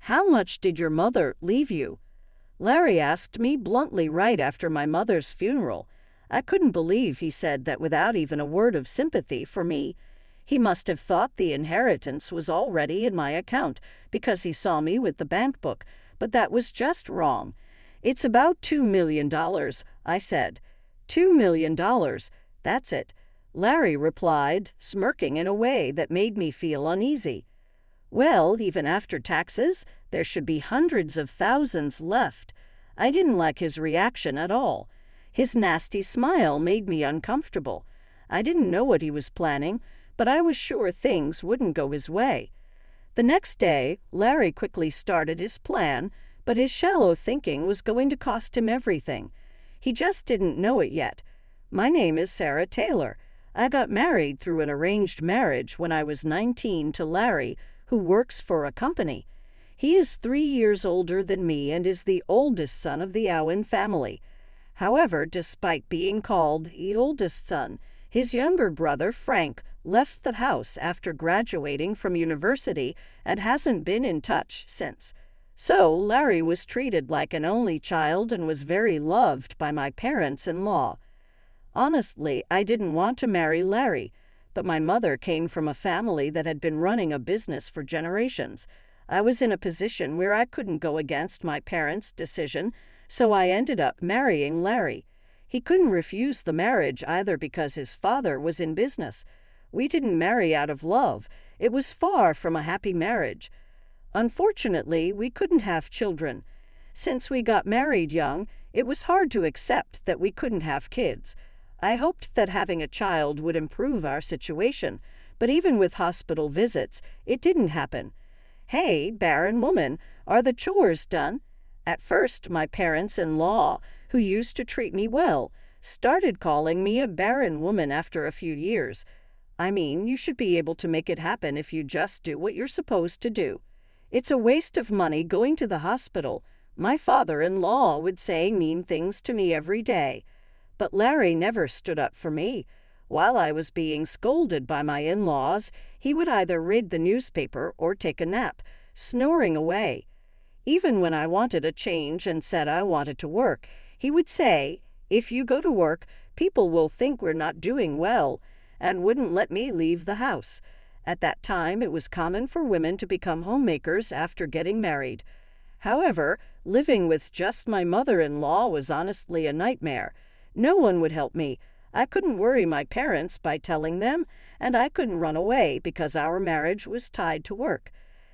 "How much did your mother leave you?" Larry asked me bluntly right after my mother's funeral. I couldn't believe he said that without even a word of sympathy for me. He must have thought the inheritance was already in my account because he saw me with the bank book, but that was just wrong. "It's about $2 million, I said. $2 million, that's it," Larry replied, smirking in a way that made me feel uneasy. "Well, even after taxes, there should be hundreds of thousands left." I didn't like his reaction at all. His nasty smile made me uncomfortable. I didn't know what he was planning, but I was sure things wouldn't go his way. The next day, Larry quickly started his plan, but his shallow thinking was going to cost him everything. He just didn't know it yet. My name is Sarah Taylor. I got married through an arranged marriage when I was 19 to Larry, who works for a company. He is 3 years older than me and is the oldest son of the Owen family. However, despite being called the oldest son, his younger brother, Frank, left the house after graduating from university and hasn't been in touch since. So Larry was treated like an only child and was very loved by my parents-in-law. Honestly, I didn't want to marry Larry, but my mother came from a family that had been running a business for generations. I was in a position where I couldn't go against my parents' decision, so I ended up marrying Larry. He couldn't refuse the marriage either because his father was in business. We didn't marry out of love. It was far from a happy marriage. Unfortunately, we couldn't have children. Since we got married young, it was hard to accept that we couldn't have kids. I hoped that having a child would improve our situation, but even with hospital visits, it didn't happen. "Hey, barren woman, are the chores done?" At first, my parents-in-law, who used to treat me well, started calling me a barren woman after a few years. I mean, you should be able to make it happen if you just do what you're supposed to do. It's a waste of money going to the hospital. My father-in-law would say mean things to me every day. But Larry never stood up for me. While I was being scolded by my in-laws, he would either read the newspaper or take a nap, snoring away. Even when I wanted a change and said I wanted to work, he would say, "If you go to work, people will think we're not doing well," and wouldn't let me leave the house. At that time, it was common for women to become homemakers after getting married. However, living with just my mother-in-law was honestly a nightmare. No one would help me. I couldn't worry my parents by telling them, and I couldn't run away because our marriage was tied to work.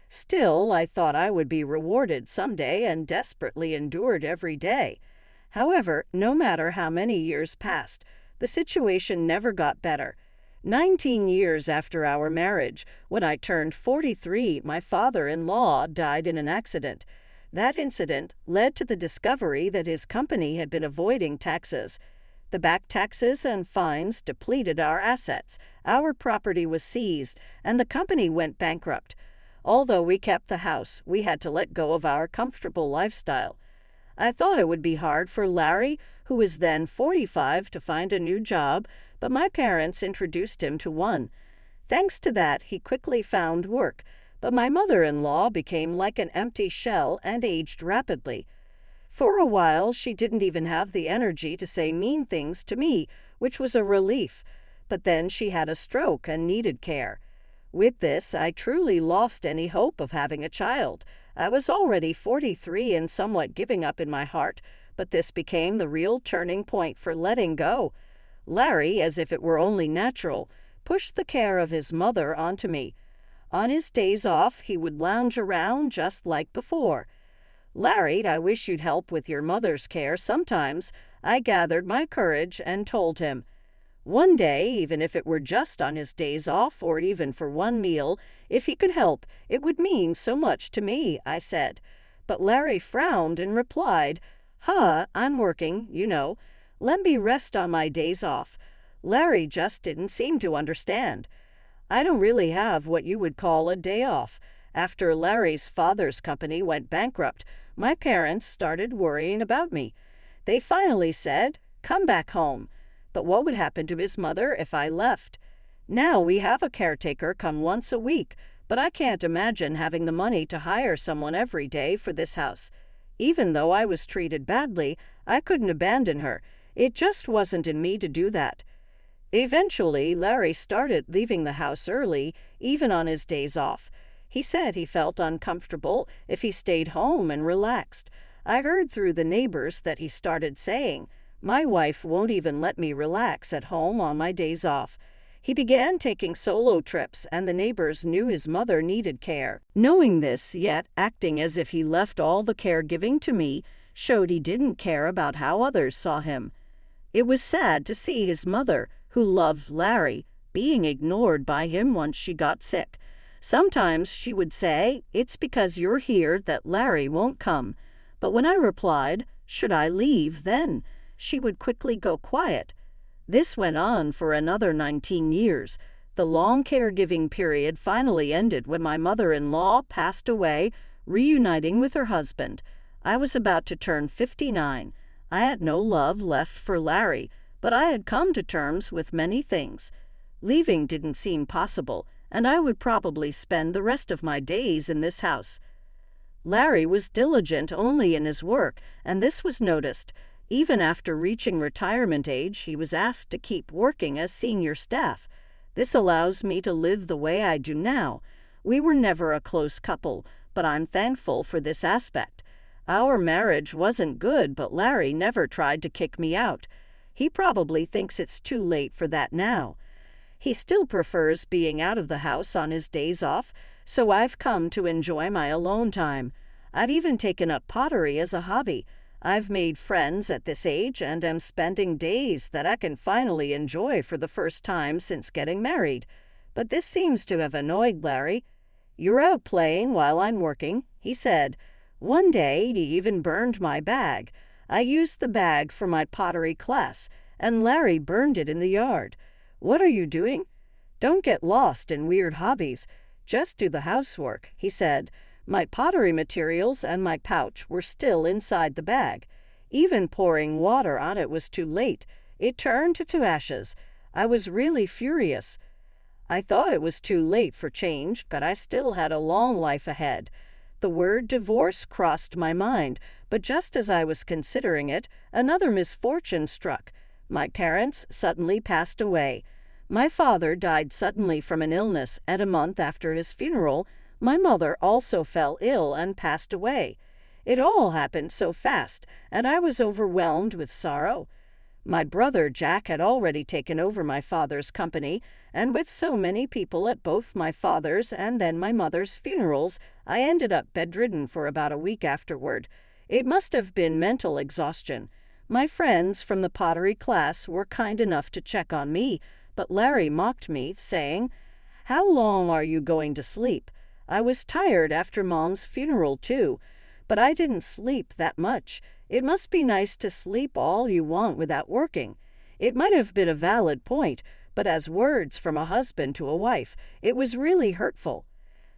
Still, I thought I would be rewarded someday and desperately endured every day. However, no matter how many years passed, the situation never got better. 19 years after our marriage, when I turned 43, my father-in-law died in an accident. That incident led to the discovery that his company had been avoiding taxes. The back taxes and fines depleted our assets, our property was seized, and the company went bankrupt. Although we kept the house, we had to let go of our comfortable lifestyle. I thought it would be hard for Larry, who was then 45, to find a new job, but my parents introduced him to one. Thanks to that, he quickly found work, but my mother-in-law became like an empty shell and aged rapidly. For a while, she didn't even have the energy to say mean things to me, which was a relief. But then she had a stroke and needed care. With this, I truly lost any hope of having a child. I was already 43 and somewhat giving up in my heart, but this became the real turning point for letting go. Larry, as if it were only natural, pushed the care of his mother onto me. On his days off, he would lounge around just like before. "Larry, I wish you'd help with your mother's care sometimes," I gathered my courage and told him. One day, even if it were just on his days off or even for one meal, if he could help, it would mean so much to me, I said. But Larry frowned and replied, I'm working, you know. Let me rest on my days off." Larry just didn't seem to understand. I don't really have what you would call a day off. After Larry's father's company went bankrupt, my parents started worrying about me. They finally said, "Come back home." But what would happen to his mother if I left? Now we have a caretaker come once a week, but I can't imagine having the money to hire someone every day for this house. Even though I was treated badly, I couldn't abandon her. It just wasn't in me to do that. Eventually, Larry started leaving the house early, even on his days off. He said he felt uncomfortable if he stayed home and relaxed. I heard through the neighbors that he started saying, "My wife won't even let me relax at home on my days off." He began taking solo trips, and the neighbors knew his mother needed care. Knowing this, yet acting as if he left all the caregiving to me, showed he didn't care about how others saw him. It was sad to see his mother, who loved Larry, being ignored by him once she got sick. Sometimes she would say, "It's because you're here that Larry won't come." But when I replied, "Should I leave then?" she would quickly go quiet. This went on for another 19 years. The long caregiving period finally ended when my mother-in-law passed away, reuniting with her husband. I was about to turn 59. I had no love left for Larry, but I had come to terms with many things. Leaving didn't seem possible, and I would probably spend the rest of my days in this house. Larry was diligent only in his work, and this was noticed. Even after reaching retirement age, he was asked to keep working as senior staff. This allows me to live the way I do now. We were never a close couple, but I'm thankful for this aspect. Our marriage wasn't good, but Larry never tried to kick me out. He probably thinks it's too late for that now. He still prefers being out of the house on his days off, so I've come to enjoy my alone time. I've even taken up pottery as a hobby. I've made friends at this age and am spending days that I can finally enjoy for the first time since getting married. But this seems to have annoyed Larry. "You're out playing while I'm working," he said. One day he even burned my bag. I used the bag for my pottery class, and Larry burned it in the yard. "What are you doing?" "Don't get lost in weird hobbies. Just do the housework," he said. My pottery materials and my pouch were still inside the bag. Even pouring water on it was too late. It turned to ashes. I was really furious. I thought it was too late for change, but I still had a long life ahead. The word divorce crossed my mind, but just as I was considering it, another misfortune struck. My parents suddenly passed away. My father died suddenly from an illness, and a month after his funeral, my mother also fell ill and passed away. It all happened so fast, and I was overwhelmed with sorrow. My brother Jack had already taken over my father's company, and with so many people at both my father's and then my mother's funerals, I ended up bedridden for about a week afterward. It must have been mental exhaustion. My friends from the pottery class were kind enough to check on me, but Larry mocked me, saying, "How long are you going to sleep?" I was tired after Mom's funeral, too, but I didn't sleep that much. It must be nice to sleep all you want without working. It might have been a valid point, but as words from a husband to a wife, it was really hurtful.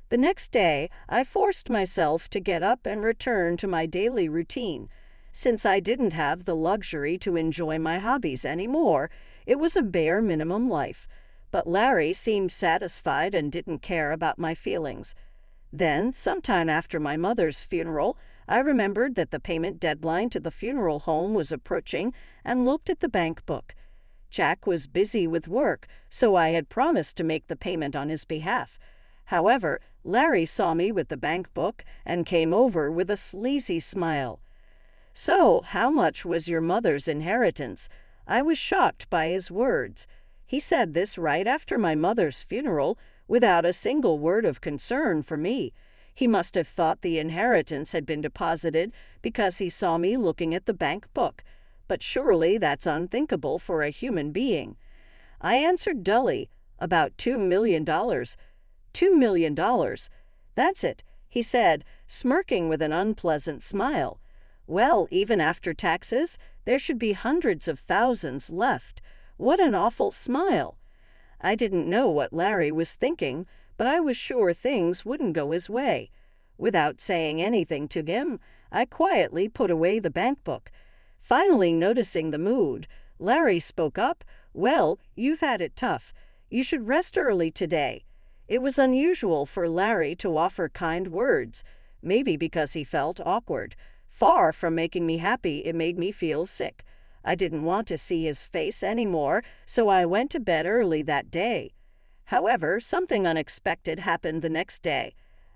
The next day, I forced myself to get up and return to my daily routine. Since I didn't have the luxury to enjoy my hobbies anymore, it was a bare minimum life. But Larry seemed satisfied and didn't care about my feelings. Then, sometime after my mother's funeral, I remembered that the payment deadline to the funeral home was approaching and looked at the bank book. Jack was busy with work, so I had promised to make the payment on his behalf. However, Larry saw me with the bank book and came over with a sleazy smile. "So, how much was your mother's inheritance?" I was shocked by his words. He said this right after my mother's funeral, without a single word of concern for me. He must have thought the inheritance had been deposited because he saw me looking at the bank book. But surely that's unthinkable for a human being. I answered dully, "About $2 million. $2 million. That's it," he said, smirking with an unpleasant smile. "Well, even after taxes, there should be hundreds of thousands left. What an awful smile." I didn't know what Larry was thinking, but I was sure things wouldn't go his way. Without saying anything to him, I quietly put away the bank book. Finally noticing the mood, Larry spoke up. "Well, you've had it tough. You should rest early today." It was unusual for Larry to offer kind words, maybe because he felt awkward. Far from making me happy, it made me feel sick. I didn't want to see his face anymore, so I went to bed early that day. However, something unexpected happened the next day.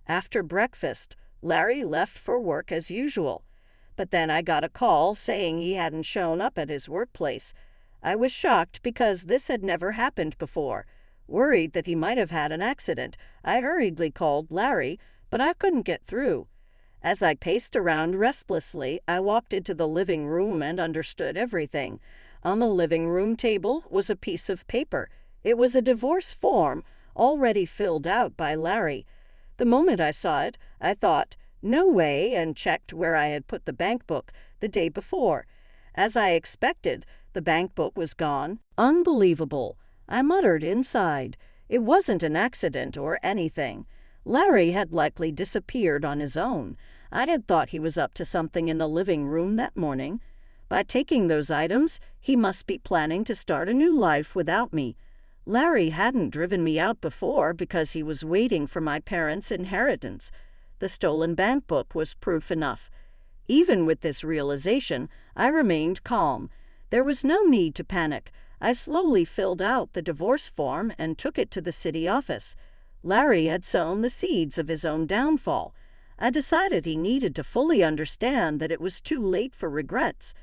After breakfast, Larry left for work as usual. But then I got a call saying he hadn't shown up at his workplace. I was shocked because this had never happened before. Worried that he might have had an accident, I hurriedly called Larry, but I couldn't get through. As I paced around restlessly, I walked into the living room and understood everything. On the living room table was a piece of paper. It was a divorce form, already filled out by Larry. The moment I saw it, I thought, "No way," and checked where I had put the bank book the day before. As I expected, the bank book was gone. Unbelievable, I muttered inside. It wasn't an accident or anything. Larry had likely disappeared on his own. I had thought he was up to something in the living room that morning. By taking those items, he must be planning to start a new life without me. Larry hadn't driven me out before because he was waiting for my parents' inheritance. The stolen bank book was proof enough. Even with this realization, I remained calm. There was no need to panic. I slowly filled out the divorce form and took it to the city office. Larry had sown the seeds of his own downfall. I decided he needed to fully understand that it was too late for regrets.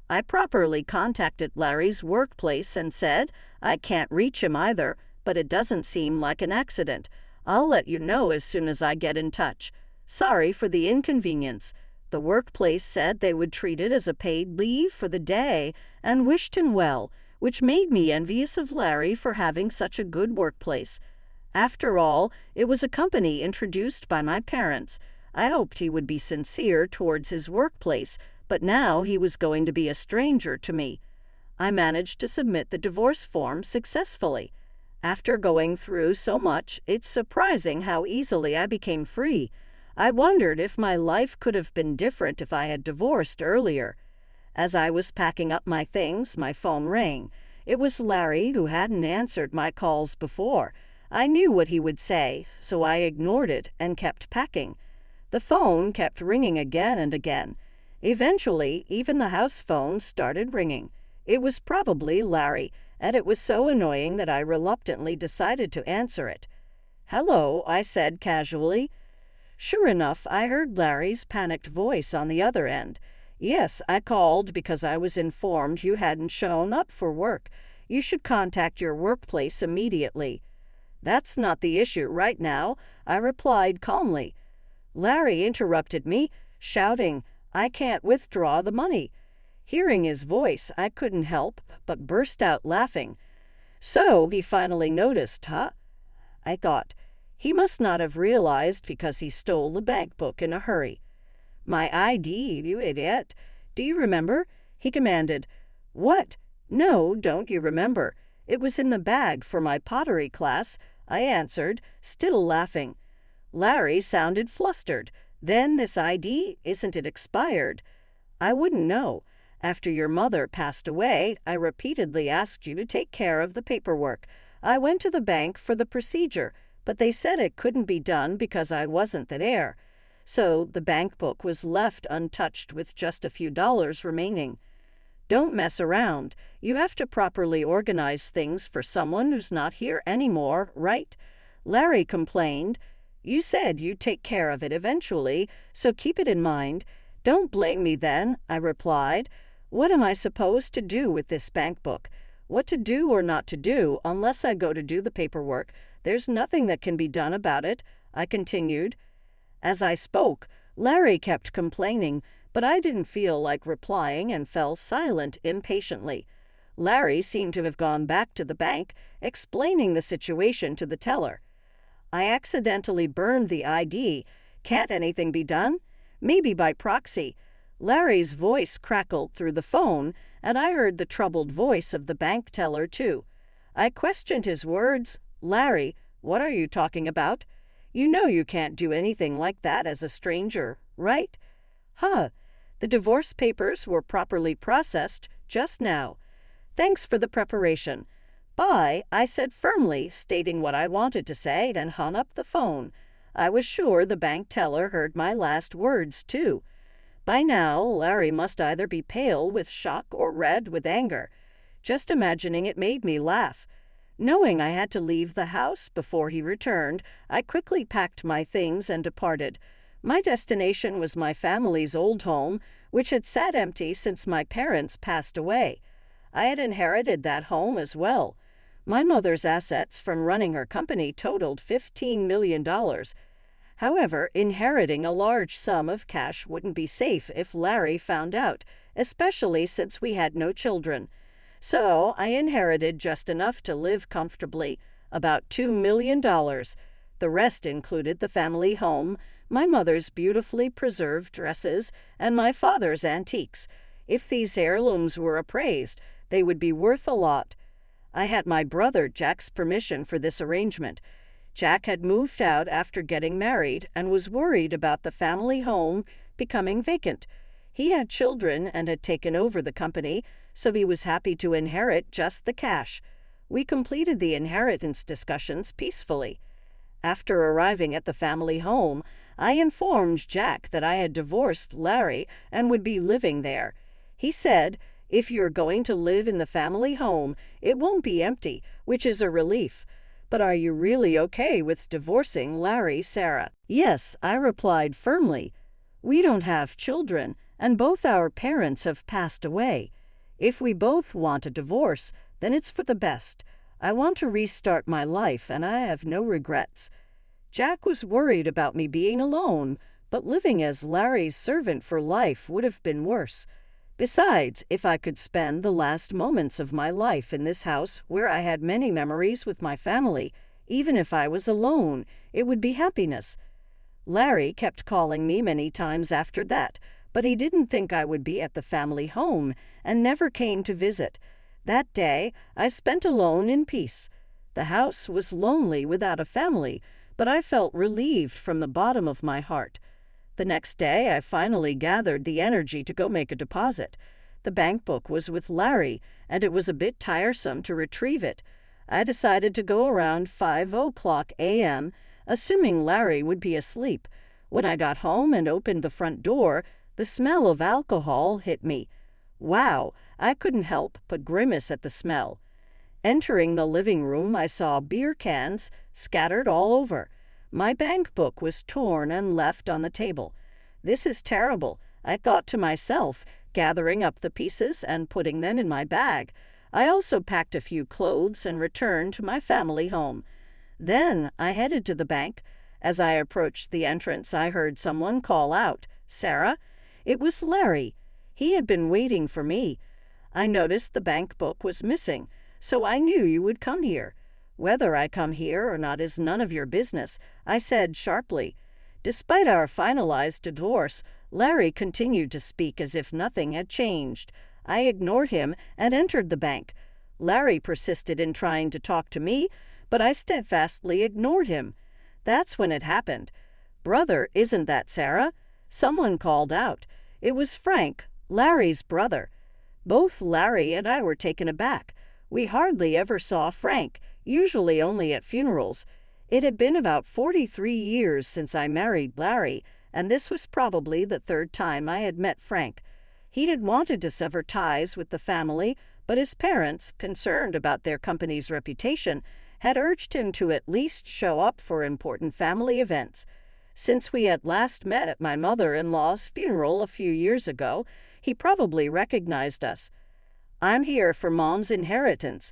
I properly contacted Larry's workplace and said, "I can't reach him either, but it doesn't seem like an accident. I'll let you know as soon as I get in touch. Sorry for the inconvenience." The workplace said they would treat it as a paid leave for the day and wished him well, which made me envious of Larry for having such a good workplace. After all, it was a company introduced by my parents. I hoped he would be sincere towards his workplace, but now he was going to be a stranger to me. I managed to submit the divorce form successfully. After going through so much, it's surprising how easily I became free. I wondered if my life could have been different if I had divorced earlier. As I was packing up my things, my phone rang. It was Larry, who hadn't answered my calls before. I knew what he would say, so I ignored it and kept packing. The phone kept ringing again and again. Eventually, even the house phone started ringing. It was probably Larry, and it was so annoying that I reluctantly decided to answer it. "Hello," I said casually. Sure enough, I heard Larry's panicked voice on the other end. "Yes, I called because I was informed you hadn't shown up for work. You should contact your workplace immediately." "That's not the issue right now," I replied calmly. Larry interrupted me, shouting, "I can't withdraw the money." Hearing his voice, I couldn't help but burst out laughing. So he finally noticed, huh? I thought. He must not have realized because he stole the bank book in a hurry. "My ID, you idiot. Do you remember?" he commanded. "What? No, don't you remember? It was in the bag for my pottery class," I answered, still laughing. Larry sounded flustered. "Then this ID, isn't it expired?" "I wouldn't know. After your mother passed away, I repeatedly asked you to take care of the paperwork. I went to the bank for the procedure, but they said it couldn't be done because I wasn't the heir. So the bank book was left untouched with just a few dollars remaining. Don't mess around. You have to properly organize things for someone who's not here anymore, right?" Larry complained. "You said you'd take care of it eventually, so keep it in mind." "Don't blame me then," I replied. "What am I supposed to do with this bank book? What to do or not to do unless I go to do the paperwork? There's nothing that can be done about it," I continued. As I spoke, Larry kept complaining, but I didn't feel like replying and fell silent impatiently. Larry seemed to have gone back to the bank, explaining the situation to the teller. "I accidentally burned the ID. Can't anything be done?" "Maybe by proxy." Larry's voice crackled through the phone, and I heard the troubled voice of the bank teller, too. I questioned his words. "Larry, what are you talking about? You know you can't do anything like that as a stranger, right?" "Huh. The divorce papers were properly processed just now. Thanks for the preparation. "Bye," I said firmly, stating what I wanted to say, and hung up the phone. I was sure the bank teller heard my last words, too. By now, Larry must either be pale with shock or red with anger. Just imagining it made me laugh. Knowing I had to leave the house before he returned, I quickly packed my things and departed. My destination was my family's old home, which had sat empty since my parents passed away. I had inherited that home as well. My mother's assets from running her company totaled $15 million. However, inheriting a large sum of cash wouldn't be safe if Larry found out, especially since we had no children. So I inherited just enough to live comfortably, about $2 million. The rest included the family home, my mother's beautifully preserved dresses, and my father's antiques. If these heirlooms were appraised, they would be worth a lot. I had my brother Jack's permission for this arrangement. Jack had moved out after getting married and was worried about the family home becoming vacant. He had children and had taken over the company, so he was happy to inherit just the cash. We completed the inheritance discussions peacefully. After arriving at the family home, I informed Jack that I had divorced Larry and would be living there. He said, "If you're going to live in the family home, it won't be empty, which is a relief. But are you really okay with divorcing Larry, Sarah?" "Yes," I replied firmly. "We don't have children, and both our parents have passed away. If we both want a divorce, then it's for the best. I want to restart my life, and I have no regrets." Jack was worried about me being alone, but living as Larry's servant for life would have been worse. Besides, if I could spend the last moments of my life in this house where I had many memories with my family, even if I was alone, it would be happiness. Larry kept calling me many times after that, but he didn't think I would be at the family home and never came to visit. That day, I spent alone in peace. The house was lonely without a family, but I felt relieved from the bottom of my heart. The next day, I finally gathered the energy to go make a deposit. The bank book was with Larry, and it was a bit tiresome to retrieve it. I decided to go around 5:00 a.m., assuming Larry would be asleep. When I got home and opened the front door, the smell of alcohol hit me. Wow, I couldn't help but grimace at the smell. Entering the living room, I saw beer cans scattered all over. My bank book was torn and left on the table. "This is terrible," I thought to myself, gathering up the pieces and putting them in my bag. I also packed a few clothes and returned to my family home. Then I headed to the bank. As I approached the entrance, I heard someone call out, "Sarah?" It was Larry. He had been waiting for me. "I noticed the bank book was missing, so I knew you would come here." "Whether I come here or not is none of your business," I said sharply. Despite our finalized divorce, Larry continued to speak as if nothing had changed. I ignored him and entered the bank. Larry persisted in trying to talk to me, but I steadfastly ignored him. That's when it happened. "Brother, isn't that Sarah?" Someone called out. It was Frank, Larry's brother. Both Larry and I were taken aback. We hardly ever saw Frank, usually only at funerals. It had been about 43 years since I married Larry, and this was probably the third time I had met Frank. He had wanted to sever ties with the family, but his parents, concerned about their company's reputation, had urged him to at least show up for important family events. Since we had last met at my mother-in-law's funeral a few years ago, he probably recognized us. "I'm here for Mom's inheritance.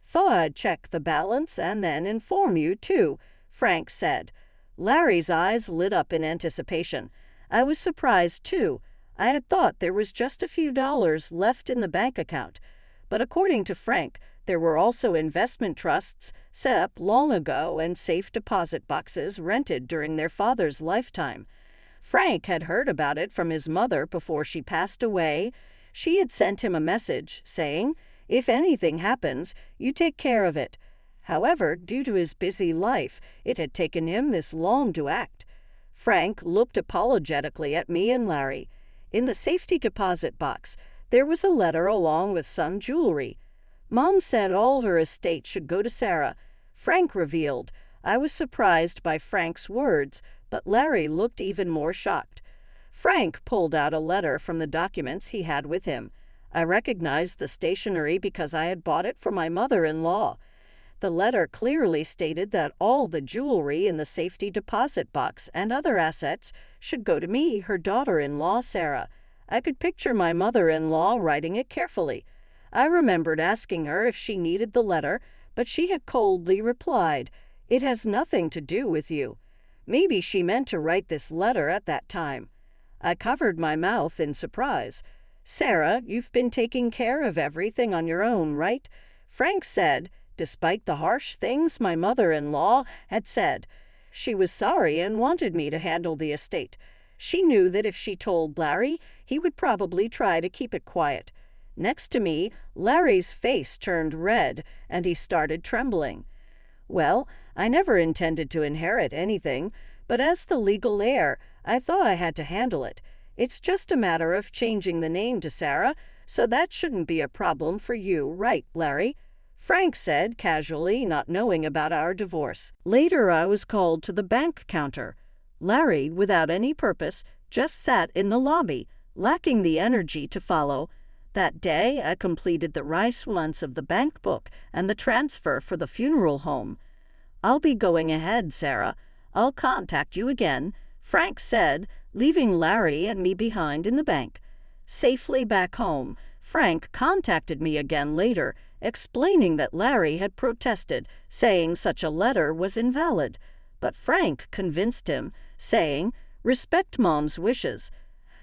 Thought I'd check the balance and then inform you, too," Frank said. Larry's eyes lit up in anticipation. I was surprised, too. I had thought there was just a few dollars left in the bank account. But according to Frank, there were also investment trusts set up long ago and safe deposit boxes rented during their father's lifetime. Frank had heard about it from his mother before she passed away. She had sent him a message saying, "If anything happens, you take care of it." However, due to his busy life, it had taken him this long to act. Frank looked apologetically at me and Larry. In the safety deposit box, there was a letter along with some jewelry. Mom said all her estate should go to Sarah, Frank revealed. I was surprised by Frank's words, but Larry looked even more shocked. Frank pulled out a letter from the documents he had with him. I recognized the stationery because I had bought it for my mother-in-law. The letter clearly stated that all the jewelry in the safety deposit box and other assets should go to me, her daughter-in-law, Sarah. I could picture my mother-in-law writing it carefully. I remembered asking her if she needed the letter, but she had coldly replied, "It has nothing to do with you." Maybe she meant to write this letter at that time. I covered my mouth in surprise. "Sarah, you've been taking care of everything on your own, right?" Frank said, despite the harsh things my mother-in-law had said. She was sorry and wanted me to handle the estate. She knew that if she told Larry, he would probably try to keep it quiet. Next to me, Larry's face turned red, and he started trembling. Well, I never intended to inherit anything, but as the legal heir, I thought I had to handle it. It's just a matter of changing the name to Sarah, so that shouldn't be a problem for you, right, Larry? Frank said casually, not knowing about our divorce. Later, I was called to the bank counter. Larry, without any purpose, just sat in the lobby, lacking the energy to follow. That day, I completed the rice once of the bank book and the transfer for the funeral home. "I'll be going ahead, Sarah. I'll contact you again," Frank said, leaving Larry and me behind in the bank. Safely back home, Frank contacted me again later, explaining that Larry had protested, saying such a letter was invalid. But Frank convinced him, saying, "Respect Mom's wishes."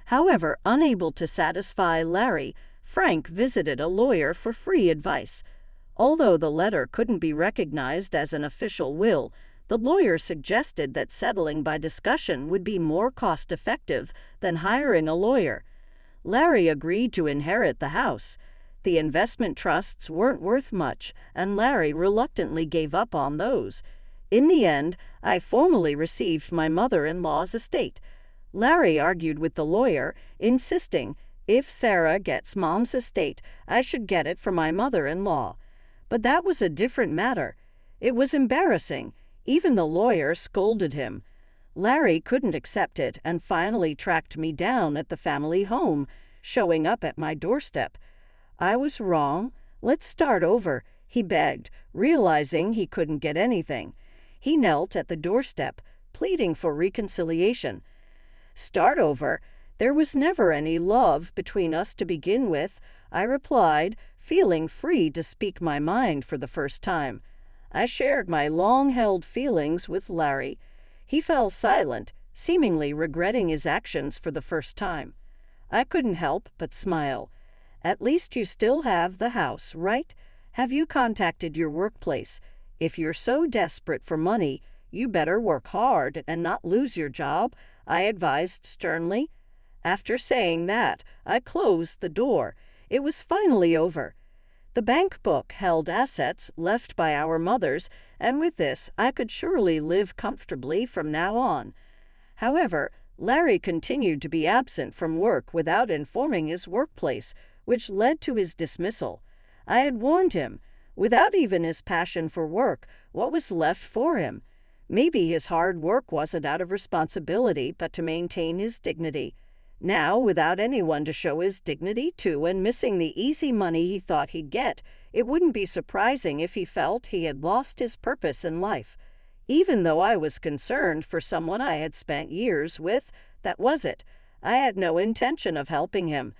However, unable to satisfy Larry, Frank visited a lawyer for free advice. Although the letter couldn't be recognized as an official will, the lawyer suggested that settling by discussion would be more cost-effective than hiring a lawyer. Larry agreed to inherit the house. The investment trusts weren't worth much, and Larry reluctantly gave up on those. In the end, I formally received my mother-in-law's estate. Larry argued with the lawyer, insisting, if Sarah gets Mom's estate, I should get it from my mother-in-law. But that was a different matter. It was embarrassing. Even the lawyer scolded him. Larry couldn't accept it and finally tracked me down at the family home, showing up at my doorstep. I was wrong. "Let's start over," he begged, realizing he couldn't get anything. He knelt at the doorstep, pleading for reconciliation. "Start over? There was never any love between us to begin with," I replied, feeling free to speak my mind for the first time. I shared my long-held feelings with Larry. He fell silent, seemingly regretting his actions for the first time. I couldn't help but smile. "At least you still have the house, right? Have you contacted your workplace? If you're so desperate for money, you better work hard and not lose your job," I advised sternly. After saying that, I closed the door. It was finally over. The bank book held assets left by our mothers, and with this, I could surely live comfortably from now on. However, Larry continued to be absent from work without informing his workplace, which led to his dismissal. I had warned him. Without even his passion for work, what was left for him? Maybe his hard work wasn't out of responsibility, but to maintain his dignity. Now, without anyone to show his dignity to and missing the easy money he thought he'd get, it wouldn't be surprising if he felt he had lost his purpose in life. Even though I was concerned for someone I had spent years with, that was it. I had no intention of helping him.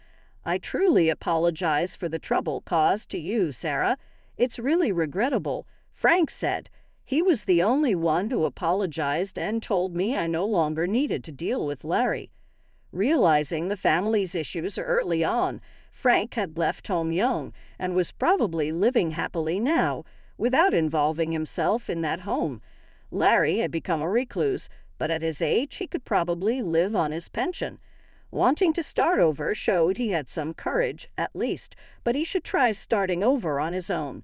"I truly apologize for the trouble caused to you, Sarah. It's really regrettable," Frank said. He was the only one who apologized and told me I no longer needed to deal with Larry. Realizing the family's issues early on, Frank had left home young and was probably living happily now, without involving himself in that home. Larry had become a recluse, but at his age he could probably live on his pension. Wanting to start over showed he had some courage, at least, but he should try starting over on his own.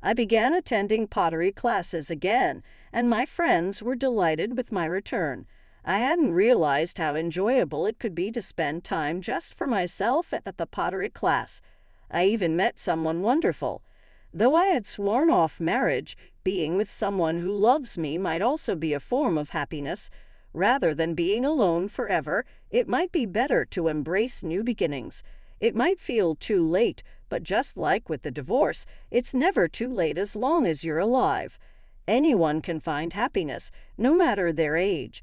I began attending pottery classes again, and my friends were delighted with my return. I hadn't realized how enjoyable it could be to spend time just for myself at the pottery class. I even met someone wonderful. Though I had sworn off marriage, being with someone who loves me might also be a form of happiness. Rather than being alone forever, it might be better to embrace new beginnings. It might feel too late, but just like with the divorce, it's never too late as long as you're alive. Anyone can find happiness, no matter their age.